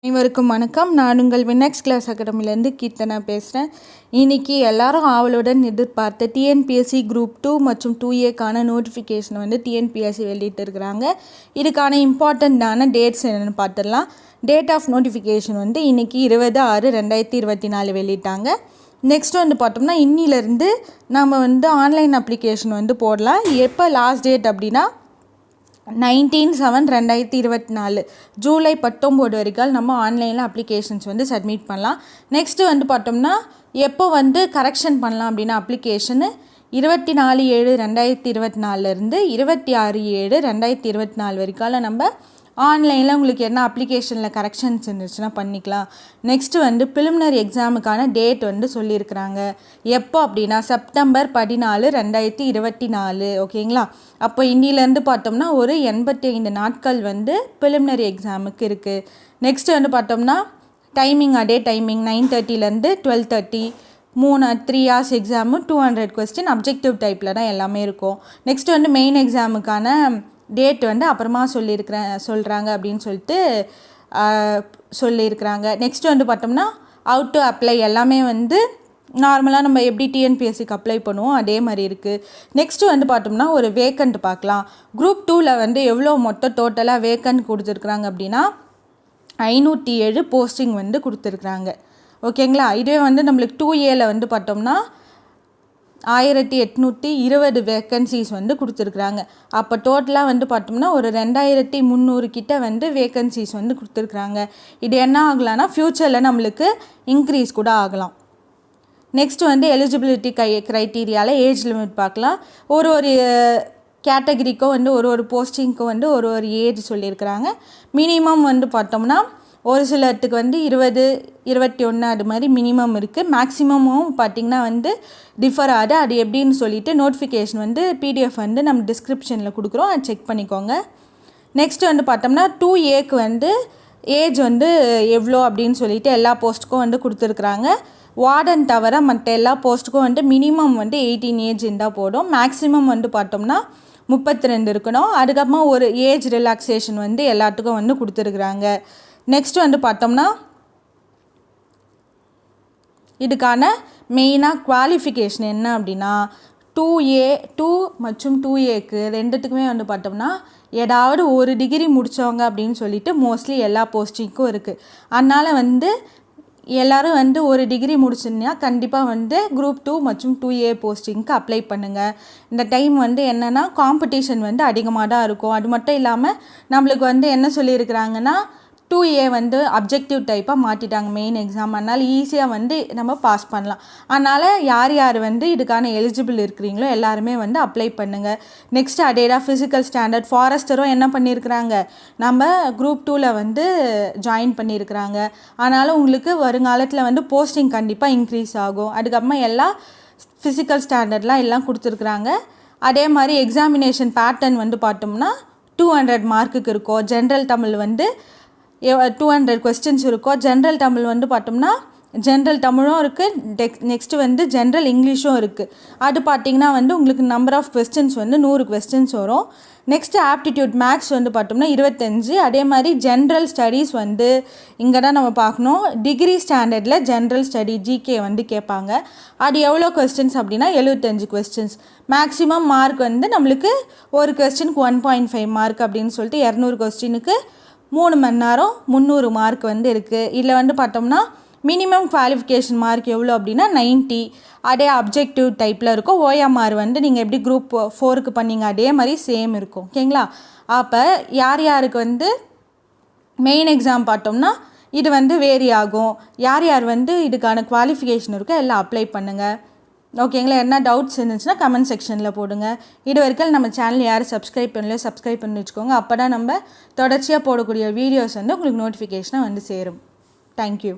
அனைவருக்கும் வணக்கம். நான் உங்கள் வினெக்ஸ் கிளாஸ் அகாடமிலேருந்து கீர்த்தனா பேசுகிறேன். இன்றைக்கி எல்லாரும் ஆவலுடன் எதிர்பார்த்த டிஎன்பிஎஸ்சி குரூப் 2 மற்றும் 2ஏக்கான நோட்டிஃபிகேஷன் டிஎன்பிஎஸ்சி வெளியிட்டிருக்கிறாங்க. இதுக்கான இம்பார்ட்டண்ட்டான டேட்ஸ் என்னென்னு பார்த்துடலாம். டேட் ஆஃப் நோட்டிஃபிகேஷன் இன்றைக்கி 20/6/2024 வெளியிட்டாங்க. நெக்ஸ்ட் பார்த்தோம்னா இன்னிலேருந்து நம்ம ஆன்லைன் அப்ளிகேஷன் போடலாம். எப்போ லாஸ்ட் டேட் அப்படின்னா 19/7/2024 ஜூலை 19 வரைக்கும் நம்ம ஆன்லைனில் அப்ளிகேஷன்ஸ் சப்மிட் பண்ணலாம். நெக்ஸ்ட்டு பார்த்தோம்னா எப்போ கரெக்ஷன் பண்ணலாம் அப்படின்னா அப்ளிகேஷனு 24/7/2024 26/7/2024 வரைக்கும் நம்ம ஆன்லைனில் உங்களுக்கு என்ன அப்ளிகேஷனில் கரெக்ஷன்ஸ் இருந்துச்சுன்னா பண்ணிக்கலாம். நெக்ஸ்ட்டு ப்ரிலிமினரி எக்ஸாமுக்கான டேட் சொல்லியிருக்கிறாங்க. எப்போ அப்படின்னா செப்டம்பர் 14, 2024. ஓகேங்களா? அப்போ இன்னிலேருந்து பார்த்தோம்னா ஒரு 85 நாட்கள் ப்ரிலிமினரி எக்ஸாமுக்கு இருக்குது. நெக்ஸ்ட்டு பார்த்தோம்னா டைமிங் அதே timing 9:30 to 12:30 3 hours exam 200 question objective டைப்பில் தான் எல்லாமே இருக்கும். நெக்ஸ்ட்டு மெயின் எக்ஸாமுக்கான டேட் அப்புறமா சொல்கிறாங்க அப்படின்னு சொல்லியிருக்கிறாங்க. நெக்ஸ்ட்டு பார்த்தோம்னா ஹவ் டு அப்ளை எல்லாமே நார்மலாக நம்ம எப்படி டிஎன்பிஎஸ்சிக்கு அப்ளை பண்ணுவோம் அதே மாதிரி இருக்குது. நெக்ஸ்ட்டு பார்த்தோம்னா ஒரு வேக்கண்ட் பார்க்கலாம். குரூப் 2ல் எவ்வளோ மொத்த டோட்டலாக வேக்கண்ட் கொடுத்துருக்குறாங்க அப்படின்னா 507 போஸ்டிங் கொடுத்துருக்குறாங்க. ஓகேங்களா? இதுவே நம்மளுக்கு 2ஏல பார்த்தோம்னா 1820 வேக்கன்சிஸ் கொடுத்துருக்குறாங்க. அப்போ டோட்டலாக பார்த்தோம்னா ஒரு 2300 கிட்ட வேக்கன்சிஸ் கொடுத்துருக்குறாங்க. இது என்ன ஆகலாம்னா ஃப்யூச்சரில் நம்மளுக்கு இன்க்ரீஸ் கூட ஆகலாம். நெக்ஸ்ட்டு எலிஜிபிலிட்டி க்ரைட்டீரியாவில் ஏஜ் லிமிட் பார்க்கலாம். ஒரு கேட்டகரிக்கும் ஒரு போஸ்டிங்க்கும் ஒரு ஏஜ் சொல்லியிருக்கிறாங்க. மினிமம் பார்த்தோம்னா ஒரு சிலத்துக்கு 20, 21 அது மாதிரி மினிமம் இருக்குது. மேக்ஸிமமும் பார்த்திங்கன்னா டிஃபர் ஆகுது. அது எப்படின்னு சொல்லிட்டு நோட்டிஃபிகேஷன் பிடிஎஃப் நம்ம டிஸ்கிரிப்ஷனில் கொடுக்குறோம், அதை செக் பண்ணிக்கோங்க. நெக்ஸ்ட்டு பார்த்தோம்னா 2ஏக்கு ஏஜ் எவ்வளோ அப்படின்னு சொல்லிட்டு எல்லா போஸ்ட்டுக்கும் கொடுத்துருக்குறாங்க. வார்டன் தவிர மற்ற எல்லா போஸ்ட்டுக்கும் மினிமம் 18 ஏஜ் இருந்தால் போடும். மேக்ஸிமம் பார்த்தோம்னா 32 இருக்கணும். அதுக்கப்புறமா ஒரு ஏஜ் ரிலாக்ஸேஷன் எல்லாத்துக்கும் கொடுத்துருக்குறாங்க. நெக்ஸ்ட்டு பார்த்தோம்னா இதுக்கான மெயினாக குவாலிஃபிகேஷன் என்ன அப்படின்னா 2A 2 மற்றும் 2ஏக்கு ரெண்டுத்துக்குமே பார்த்தோம்னா ஏதாவது ஒரு டிகிரி முடித்தவங்க அப்படின்னு சொல்லிட்டு மோஸ்ட்லி எல்லா போஸ்டிங்க்கும் இருக்குது. அதனால் எல்லோரும் ஒரு டிகிரி முடிச்சுன்னா கண்டிப்பாக குரூப் 2 மற்றும் 2ஏ போஸ்டிங்க்கு அப்ளை பண்ணுங்கள். இந்த டைம் என்னென்னா காம்படிஷன் அதிகமாக தான் இருக்கும். அது மட்டும் இல்லாமல் நம்மளுக்கு என்ன சொல்லியிருக்கிறாங்கன்னா 2ஏ அப்ஜெக்டிவ் டைப்பாக மாற்றிட்டாங்க மெயின் எக்ஸாம். அதனால் ஈஸியாக நம்ம பாஸ் பண்ணலாம். அதனால் யார் யார் இதுக்கான எலிஜிபிள் இருக்கிறீங்களோ எல்லாருமே அப்ளை பண்ணுங்கள். நெக்ஸ்ட்டு அதே தான் ஃபிசிக்கல் ஸ்டாண்டர்ட் ஃபாரஸ்டரும் என்ன பண்ணியிருக்கிறாங்க, நம்ம குரூப் 2ல் ஜாயின் பண்ணியிருக்கிறாங்க. அதனால் உங்களுக்கு வருங்காலத்தில் போஸ்டிங் கண்டிப்பாக இன்க்ரீஸ் ஆகும். அதுக்கப்புறமா எல்லா ஃபிசிக்கல் ஸ்டாண்டர்ட்லாம் எல்லாம் கொடுத்துருக்குறாங்க. அதே மாதிரி எக்ஸாமினேஷன் பேட்டர்ன் பார்த்தோம்னா 200 மார்க்குக்கு இருக்கும். ஜென்ரல் தமிழ் 200 கொஸ்டின்ஸ் இருக்கும். ஜென்ரல் தமிழ் பார்த்தோம்னா ஜென்ரல் தமிழும் இருக்குது. நெக்ஸ்ட்டு ஜென்ரல் இங்கிலீஷும் இருக்குது. அது பார்த்திங்கன்னா உங்களுக்கு நம்பர் ஆஃப் கொஸ்டின்ஸ் 100 கொஸ்டின்ஸ் வரும். நெக்ஸ்ட்டு ஆப்டிடியூட் மேக்ஸ் பார்த்தோம்னா 25. அதே மாதிரி ஜென்ரல் ஸ்டடீஸ் இங்கே தான் நம்ம பார்க்கணும். டிகிரி ஸ்டாண்டர்டில் ஜென்ரல் ஸ்டடி ஜிகே கேட்பாங்க. அது எவ்வளோ கொஸ்டின்ஸ் அப்படின்னா 75 கொஸ்டின்ஸ். மேக்ஸிமம் மார்க் நம்மளுக்கு ஒரு கொஸ்டினுக்கு 1.5 மார்க் அப்படின்னு சொல்லிட்டு 200 கொஸ்டினுக்கு 3 மணி நேரம் 300 மார்க் இருக்குது. இதில் பார்த்தோம்னா மினிமம் குவாலிஃபிகேஷன் மார்க் எவ்வளோ அப்படின்னா 90. அதே அப்ஜெக்டிவ் டைப்பில் இருக்கும். ஓஎம்ஆர் நீங்கள் எப்படி குரூப் 4க்கு பண்ணீங்க அதே மாதிரி சேம் இருக்கும். ஓகேங்களா? அப்போ யார் யாருக்கு மெயின் எக்ஸாம் பார்த்தோம்னா இது வேரி ஆகும். யார் யார் இதுக்கான குவாலிஃபிகேஷன் இருக்கோ எல்லாம் அப்ளை பண்ணுங்கள். ஓகேங்களா? என்ன டவுட்ஸ் இருந்துச்சுன்னா கமெண்ட் செக்ஷனில் போடுங்க. இது வரைக்கும் நம்ம சேனல் யாரும் சப்ஸ்கிரைப் பண்ணலையோ சப்ஸ்கிரைப் பண்ணி வச்சுக்கோங்க. அப்போ தான் நம்ம தொடர்ச்சியாக போடக்கூடிய வீடியோஸ் உங்களுக்கு நோட்டிஃபிகேஷனாக சேரும். தேங்க்யூ.